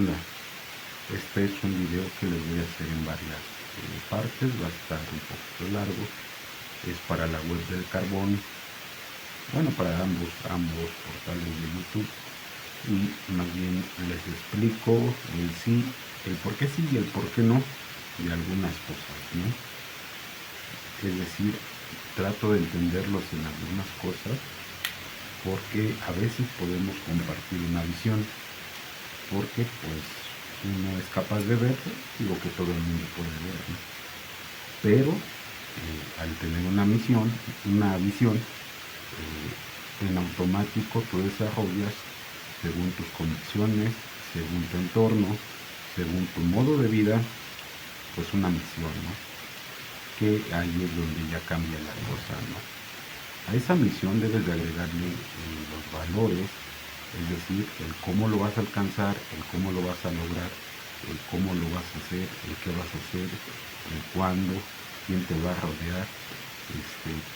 Bueno, este es un video que les voy a hacer en varias partes, va a estar un poquito largo. Es para la web del carbón, bueno, para ambos portales de YouTube. Y más bien les explico el por qué sí y el por qué no de algunas cosas, ¿no? Es decir, trato de entenderlos en algunas cosas porque a veces podemos compartir una visión, porque pues uno es capaz de ver lo que todo el mundo puede ver, ¿no? Pero al tener una visión, en automático tú desarrollas según tus condiciones, según tu entorno, según tu modo de vida, pues una misión, ¿no? Que ahí es donde ya cambia la cosa, ¿no? A esa misión debes de agregarle los valores, es decir, el cómo lo vas a alcanzar, el cómo lo vas a lograr, el cómo lo vas a hacer, el qué vas a hacer, el cuándo, quién te va a rodear,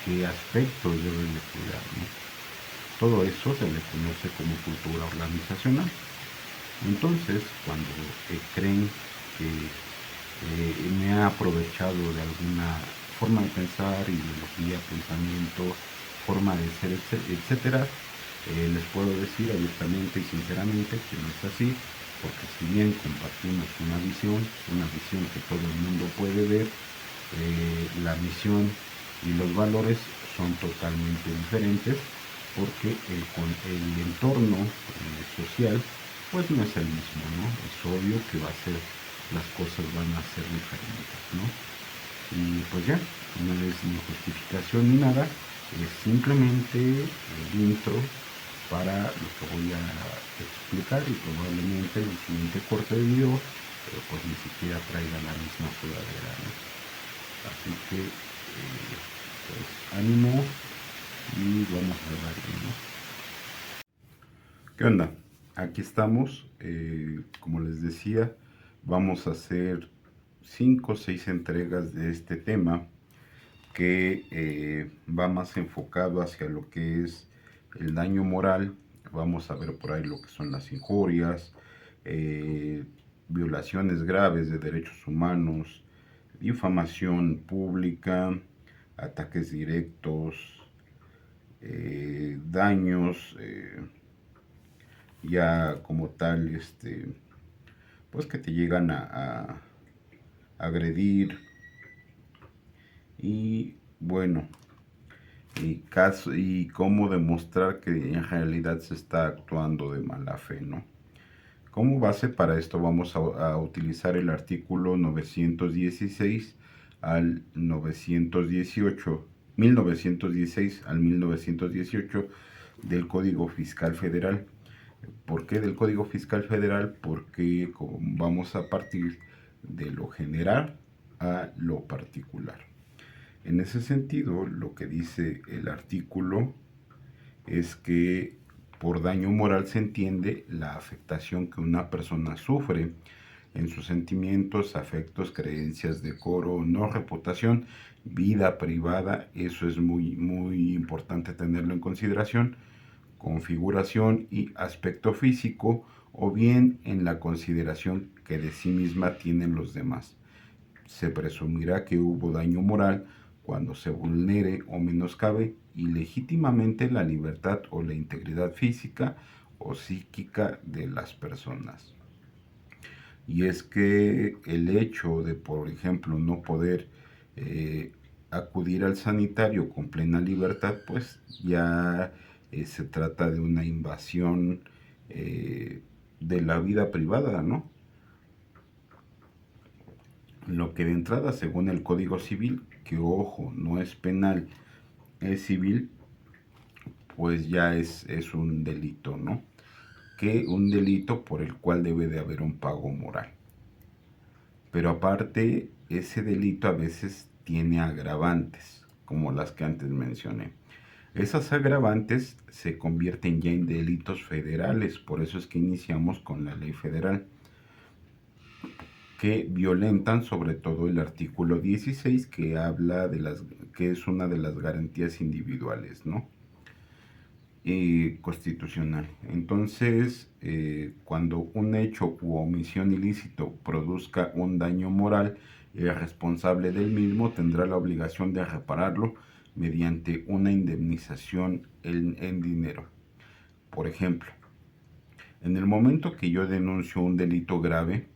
qué aspectos debes de cuidar, ¿no? Todo eso se le conoce como cultura organizacional. Entonces, cuando creen que me ha aprovechado de alguna forma de pensar, ideología, pensamiento, forma de ser, etcétera, les puedo decir abiertamente y sinceramente que no es así, porque si bien compartimos una visión que todo el mundo puede ver, la misión y los valores son totalmente diferentes, porque con el entorno social pues no es el mismo, ¿no? Es obvio que las cosas van a ser diferentes, ¿no? Y pues ya, no es ni justificación ni nada, es simplemente el intro para lo que voy a explicar, y probablemente en el siguiente corte de video pues ni siquiera traiga la misma sudadera, ¿no? Así que pues ánimo y vamos a darle, ¿no? ¿Qué onda? Aquí estamos, como les decía, vamos a hacer 5 o 6 entregas de este tema que va más enfocado hacia lo que es el daño moral. Vamos a ver por ahí lo que son las injurias, violaciones graves de derechos humanos, difamación pública, ataques directos, daños ya como tal, pues que te llegan a agredir. Y bueno, y cómo demostrar que en realidad se está actuando de mala fe, ¿no? Como base para esto vamos a utilizar el artículo 916 al 918, 1916 al 1918 del Código Fiscal Federal. ¿Por qué del Código Fiscal Federal? Porque vamos a partir de lo general a lo particular. En ese sentido, lo que dice el artículo es que por daño moral se entiende la afectación que una persona sufre en sus sentimientos, afectos, creencias, decoro, no reputación, vida privada. Eso es muy importante tenerlo en consideración. Configuración y aspecto físico, o bien en la consideración que de sí misma tienen los demás. Se presumirá que hubo daño moral cuando se vulnere o menoscabe ilegítimamente la libertad o la integridad física o psíquica de las personas. Y es que el hecho de, por ejemplo, no poder acudir al sanitario con plena libertad, pues ya se trata de una invasión de la vida privada, ¿no? Lo que de entrada, según el Código Civil, que ojo, no es penal, es civil, pues ya es un delito, ¿no? Que un delito por el cual debe de haber un pago moral. Pero aparte, ese delito a veces tiene agravantes, como las que antes mencioné. Esas agravantes se convierten ya en delitos federales, por eso es que iniciamos con la ley federal, que violentan sobre todo el artículo 16, que habla que es una de las garantías individuales, ¿no? constitucional. Entonces, cuando un hecho u omisión ilícito produzca un daño moral, el responsable del mismo tendrá la obligación de repararlo mediante una indemnización en dinero. Por ejemplo, en el momento que yo denuncio un delito grave,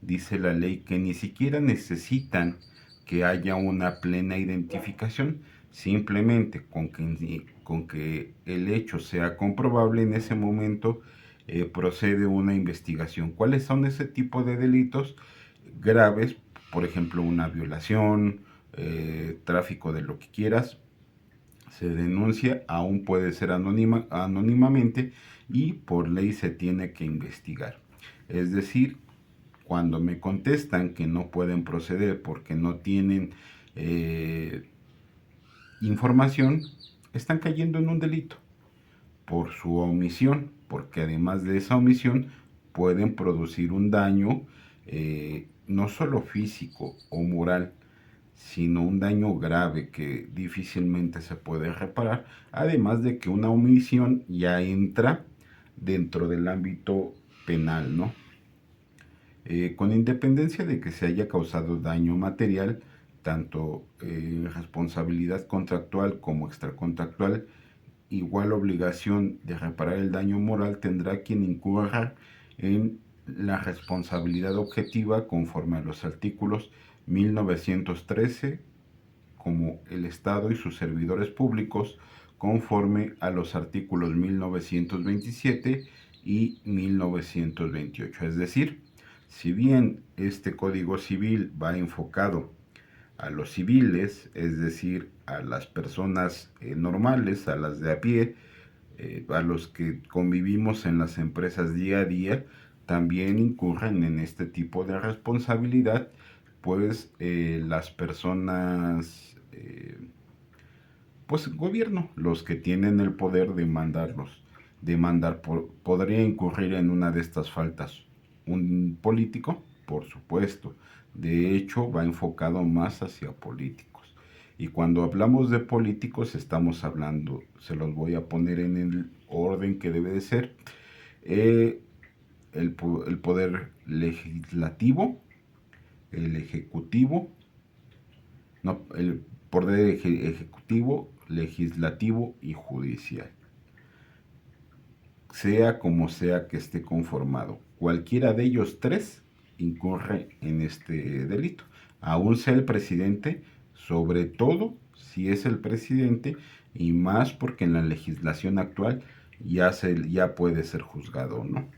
dice la ley que ni siquiera necesitan que haya una plena identificación, simplemente con que el hecho sea comprobable en ese momento procede una investigación. ¿Cuáles son ese tipo de delitos graves? Por ejemplo, una violación, tráfico de lo que quieras, se denuncia, aún puede ser anónimamente y por ley se tiene que investigar. Es decir, cuando me contestan que no pueden proceder porque no tienen información, están cayendo en un delito por su omisión, porque además de esa omisión pueden producir un daño no solo físico o moral, sino un daño grave que difícilmente se puede reparar, además de que una omisión ya entra dentro del ámbito penal, ¿no? Con independencia de que se haya causado daño material, tanto responsabilidad contractual como extracontractual, igual obligación de reparar el daño moral tendrá quien incurra en la responsabilidad objetiva conforme a los artículos 1913, como el Estado y sus servidores públicos, conforme a los artículos 1927 y 1928. Es decir, si bien este Código Civil va enfocado a los civiles, es decir, a las personas normales, a las de a pie, a los que convivimos en las empresas día a día, también incurren en este tipo de responsabilidad, pues las personas, pues gobierno, los que tienen el poder de mandarlos, podría incurrir en una de estas faltas. Un político, por supuesto, de hecho va enfocado más hacia políticos. Y cuando hablamos de políticos estamos hablando, se los voy a poner en el orden que debe de ser, eh, el poder legislativo, el ejecutivo, no, el poder ejecutivo, legislativo y judicial. Sea como sea que esté conformado, cualquiera de ellos tres incurre en este delito. Aún sea el presidente, sobre todo si es el presidente, y más porque en la legislación actual ya puede ser juzgado, ¿no?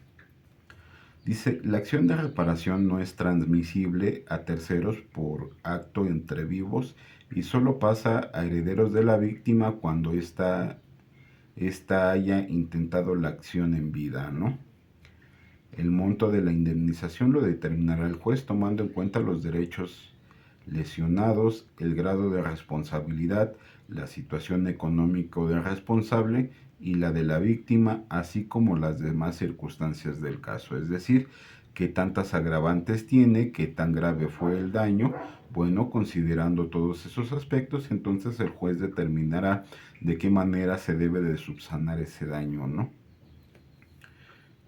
Dice, la acción de reparación no es transmisible a terceros por acto entre vivos y solo pasa a herederos de la víctima cuando ésta haya intentado la acción en vida, ¿no? El monto de la indemnización lo determinará el juez tomando en cuenta los derechos lesionados, el grado de responsabilidad, la situación económica del responsable y la de la víctima, así como las demás circunstancias del caso. Es decir, qué tantas agravantes tiene, qué tan grave fue el daño. Bueno, considerando todos esos aspectos, entonces el juez determinará de qué manera se debe de subsanar ese daño, ¿no?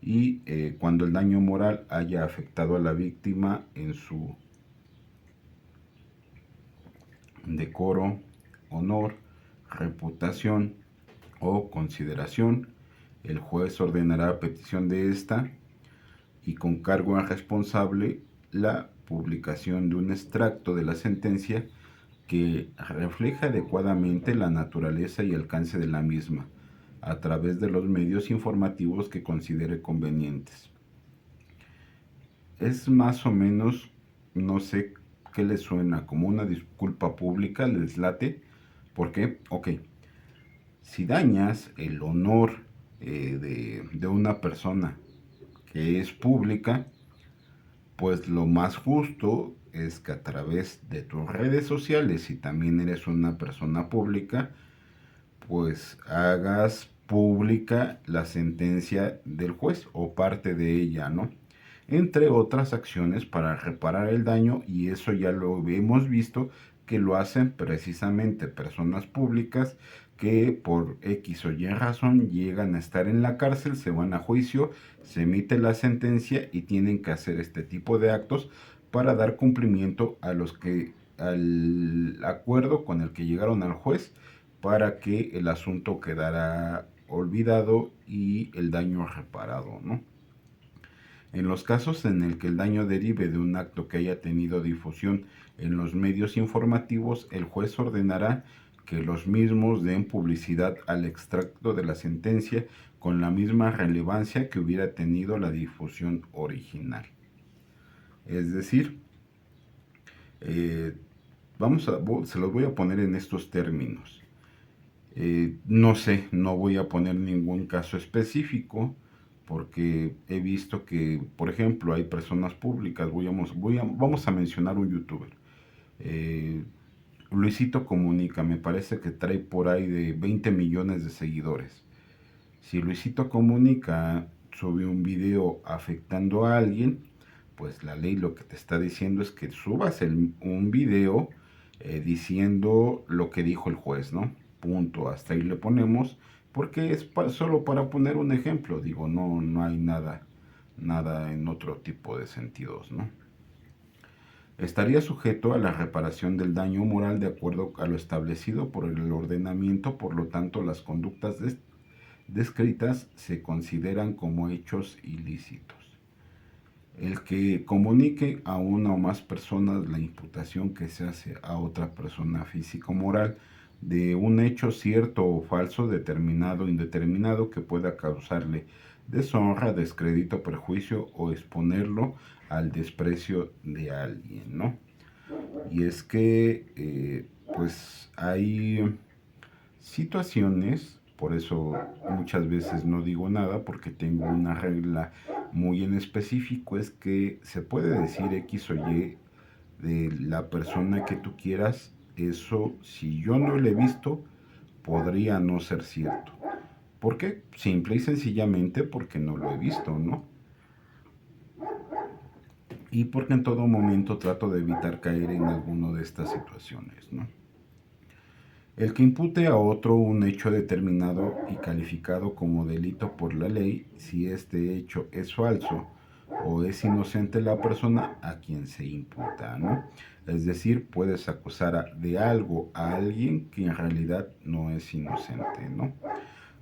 Y cuando el daño moral haya afectado a la víctima en su decoro, honor, reputación o consideración, el juez ordenará a petición de esta y con cargo al responsable la publicación de un extracto de la sentencia que refleja adecuadamente la naturaleza y alcance de la misma, a través de los medios informativos que considere convenientes. Es más o menos, no sé qué les suena, como una disculpa pública, les late. ¿Por qué? Ok, si dañas el honor de una persona que es pública, pues lo más justo es que a través de tus redes sociales, si también eres una persona pública, pues hagas pública la sentencia del juez o parte de ella, ¿no? Entre otras acciones para reparar el daño, y eso ya lo hemos visto que lo hacen precisamente personas públicas que por X o Y razón llegan a estar en la cárcel, se van a juicio, se emite la sentencia y tienen que hacer este tipo de actos para dar cumplimiento a los que al acuerdo con el que llegaron al juez para que el asunto quedara olvidado y el daño reparado, ¿no? En los casos en el que el daño derive de un acto que haya tenido difusión en los medios informativos, el juez ordenará que los mismos den publicidad al extracto de la sentencia con la misma relevancia que hubiera tenido la difusión original. Es decir, eh, se los voy a poner en estos términos. No sé, no voy a poner ningún caso específico porque he visto que, por ejemplo, hay personas públicas, vamos a mencionar un youtuber. Eh, Luisito Comunica, me parece que trae por ahí de 20 millones de seguidores. Si Luisito Comunica sube un video afectando a alguien, pues la ley lo que te está diciendo es que subas un video diciendo lo que dijo el juez, ¿no? Punto, hasta ahí le ponemos, porque es solo para poner un ejemplo, digo, no hay nada en otro tipo de sentidos, ¿no? Estaría sujeto a la reparación del daño moral de acuerdo a lo establecido por el ordenamiento, por lo tanto las conductas descritas se consideran como hechos ilícitos. El que comunique a una o más personas la imputación que se hace a otra persona física o moral de un hecho cierto o falso, determinado o indeterminado, que pueda causarle deshonra, descrédito, perjuicio o exponerlo al desprecio de alguien, ¿no? Y es que, pues hay situaciones, por eso muchas veces no digo nada porque tengo una regla muy en específico, es que se puede decir X o Y de la persona que tú quieras, eso si yo no lo he visto, podría no ser cierto. ¿Por qué? Simple y sencillamente porque no lo he visto, ¿no? Y porque en todo momento trato de evitar caer en alguna de estas situaciones, ¿no? El que impute a otro un hecho determinado y calificado como delito por la ley, si este hecho es falso o es inocente la persona a quien se imputa, ¿no? Es decir, puedes acusar de algo a alguien que en realidad no es inocente, ¿no?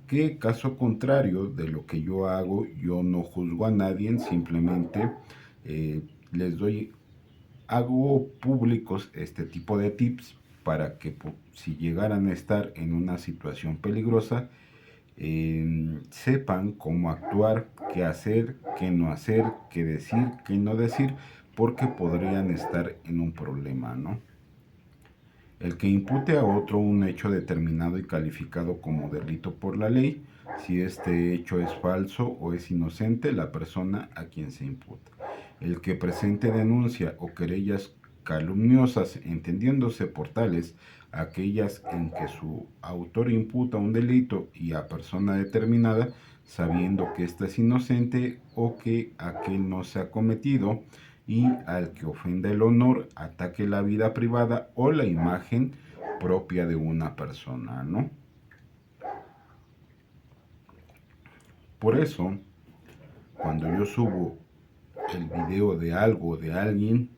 Que caso contrario de lo que yo hago, yo no juzgo a nadie, simplemente eh, les doy hago públicos este tipo de tips para que si llegaran a estar en una situación peligrosa, sepan cómo actuar, qué hacer, qué no hacer, qué decir, qué no decir, porque podrían estar en un problema, ¿no? El que impute a otro un hecho determinado y calificado como delito por la ley, si este hecho es falso o es inocente la persona a quien se imputa. El que presente denuncia o querellas calumniosas, entendiéndose por tales aquellas en que su autor imputa un delito y a persona determinada, sabiendo que ésta es inocente o que aquel no se ha cometido, y al que ofenda el honor, ataque la vida privada o la imagen propia de una persona, ¿no? Por eso, cuando yo subo el video de algo de alguien,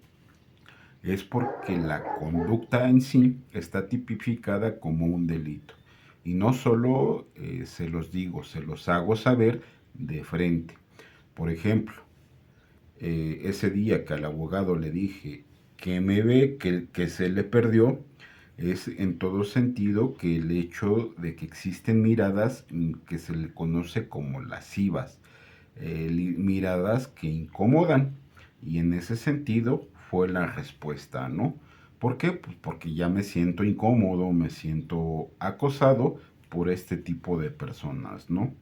es porque la conducta en sí está tipificada como un delito. Y no solo se los digo, se los hago saber de frente. Por ejemplo, ese día que al abogado le dije que me ve, que se le perdió, es en todo sentido que el hecho de que existen miradas que se le conoce como lascivas, miradas que incomodan, y en ese sentido fue la respuesta, ¿no? ¿Por qué? Pues porque ya me siento incómodo, me siento acosado por este tipo de personas, ¿no?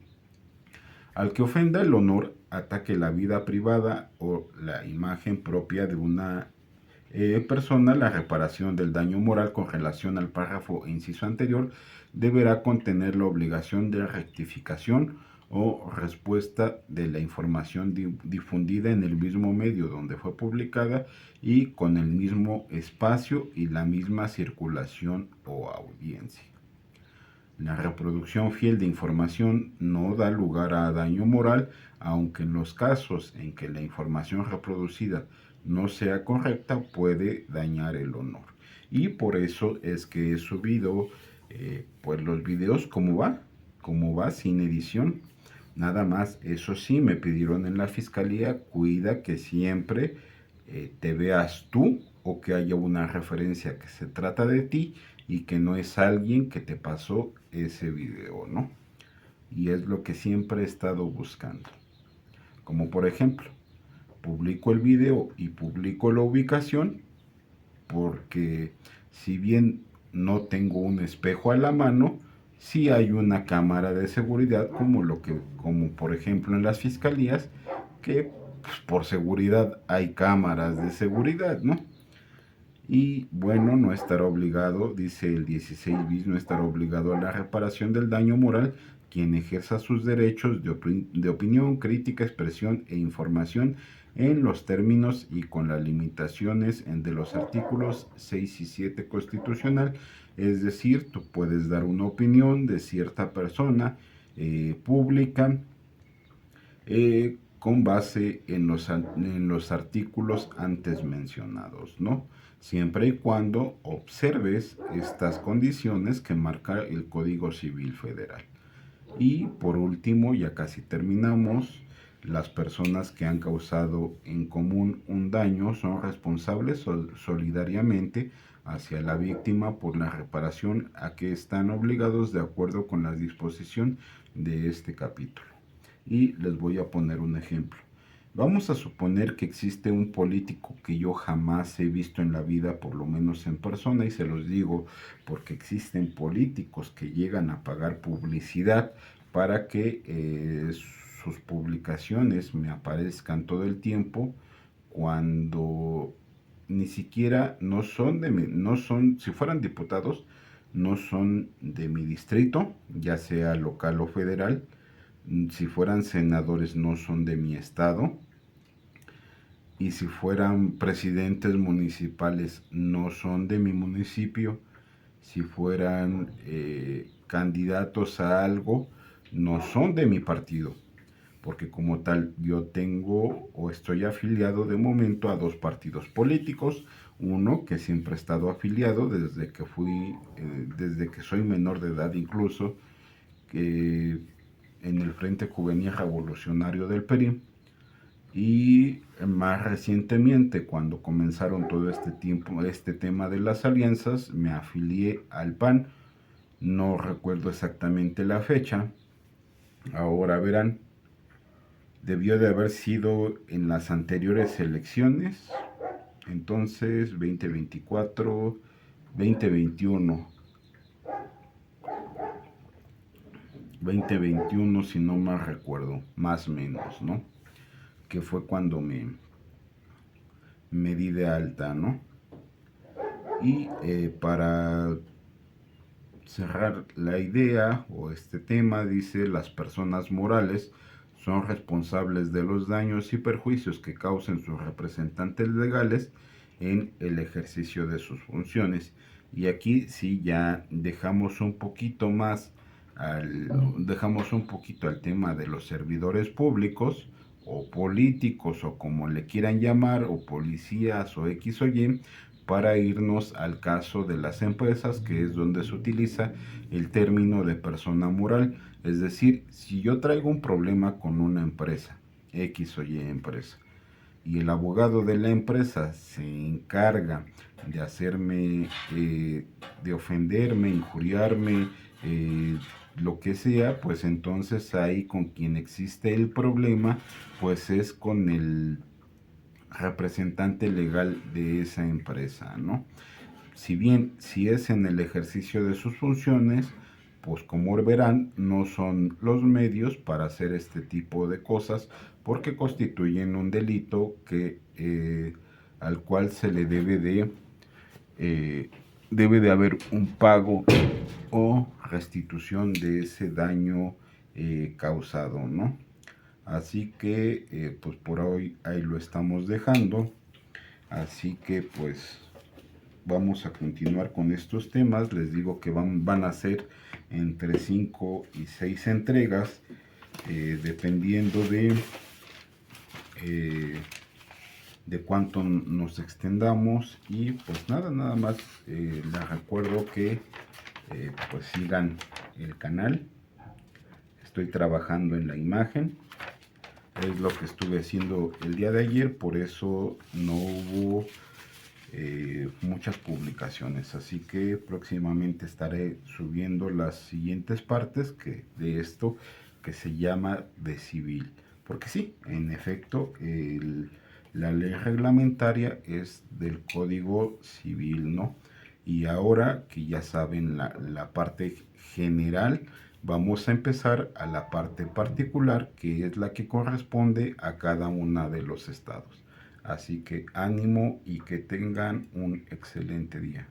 Al que ofenda el honor, ataque la vida privada o la imagen propia de una persona, la reparación del daño moral con relación al párrafo e inciso anterior deberá contener la obligación de rectificación o respuesta de la información difundida en el mismo medio donde fue publicada y con el mismo espacio y la misma circulación o audiencia. La reproducción fiel de información no da lugar a daño moral, aunque en los casos en que la información reproducida no sea correcta puede dañar el honor. Y por eso es que he subido pues los videos como va sin edición. Nada más, eso sí, me pidieron en la fiscalía, cuida que siempre te veas tú o que haya una referencia que se trata de ti y que no es alguien que te pasó ese video, ¿no? Y es lo que siempre he estado buscando. Como por ejemplo, publico el video y publico la ubicación porque si bien no tengo un espejo a la mano, sí hay una cámara de seguridad como por ejemplo en las fiscalías, que pues, por seguridad hay cámaras de seguridad, ¿no? Y bueno, no estará obligado, dice el 16 bis, no estará obligado a la reparación del daño moral quien ejerza sus derechos de opinión, crítica, expresión e información en los términos y con las limitaciones de los artículos 6 y 7 constitucional. Es decir, tú puedes dar una opinión de cierta persona pública con base en los artículos antes mencionados, ¿no? Siempre y cuando observes estas condiciones que marca el Código Civil Federal. Y por último, ya casi terminamos, las personas que han causado en común un daño son responsables solidariamente hacia la víctima por la reparación a que están obligados de acuerdo con la disposición de este capítulo. Y les voy a poner un ejemplo. Vamos a suponer que existe un político que yo jamás he visto en la vida, por lo menos en persona, y se los digo porque existen políticos que llegan a pagar publicidad para que sus publicaciones me aparezcan todo el tiempo cuando ni siquiera no son, si fueran diputados, no son de mi distrito, ya sea local o federal. Si fueran senadores no son de mi estado, y si fueran presidentes municipales no son de mi municipio, si fueran candidatos a algo no son de mi partido, porque como tal yo tengo o estoy afiliado de momento a dos partidos políticos, uno que siempre he estado afiliado desde que soy menor de edad incluso, que en el Frente Juvenil Revolucionario del Perú, y más recientemente, cuando comenzaron todo este tema de las alianzas, me afilié al PAN. No recuerdo exactamente la fecha. Ahora verán, debió de haber sido en las anteriores elecciones. Entonces, 2024, 2021. 2021, si no mal recuerdo, más o menos, ¿no? Que fue cuando me di de alta, ¿no? Y para cerrar la idea o este tema, dice, las personas morales son responsables de los daños y perjuicios que causen sus representantes legales en el ejercicio de sus funciones. Y aquí sí ya dejamos un poquito al tema de los servidores públicos o políticos o como le quieran llamar, o policías o X o Y, para irnos al caso de las empresas, que es donde se utiliza el término de persona moral. Es decir, si yo traigo un problema con una empresa, X o Y empresa, y el abogado de la empresa se encarga de hacerme, de ofenderme, injuriarme, lo que sea, pues entonces ahí con quien existe el problema, pues es con el representante legal de esa empresa, ¿no? Si bien si es en el ejercicio de sus funciones, pues como verán, no son los medios para hacer este tipo de cosas porque constituyen un delito al cual se le debe de haber un pago o restitución de ese daño causado, ¿no? Así que pues por hoy ahí lo estamos dejando. Así que pues vamos a continuar con estos temas. Les digo que van a ser entre 5 y 6 entregas, dependiendo de cuánto nos extendamos. Y pues nada más les recuerdo que pues sigan el canal. Estoy trabajando en la imagen, es lo que estuve haciendo el día de ayer, por eso no hubo muchas publicaciones, así que próximamente estaré subiendo las siguientes partes de esto que se llama de civil, porque sí, en efecto, la ley reglamentaria es del Código Civil, ¿no? Y ahora que ya saben la parte general, vamos a empezar a la parte particular, que es la que corresponde a cada uno de los estados. Así que ánimo y que tengan un excelente día.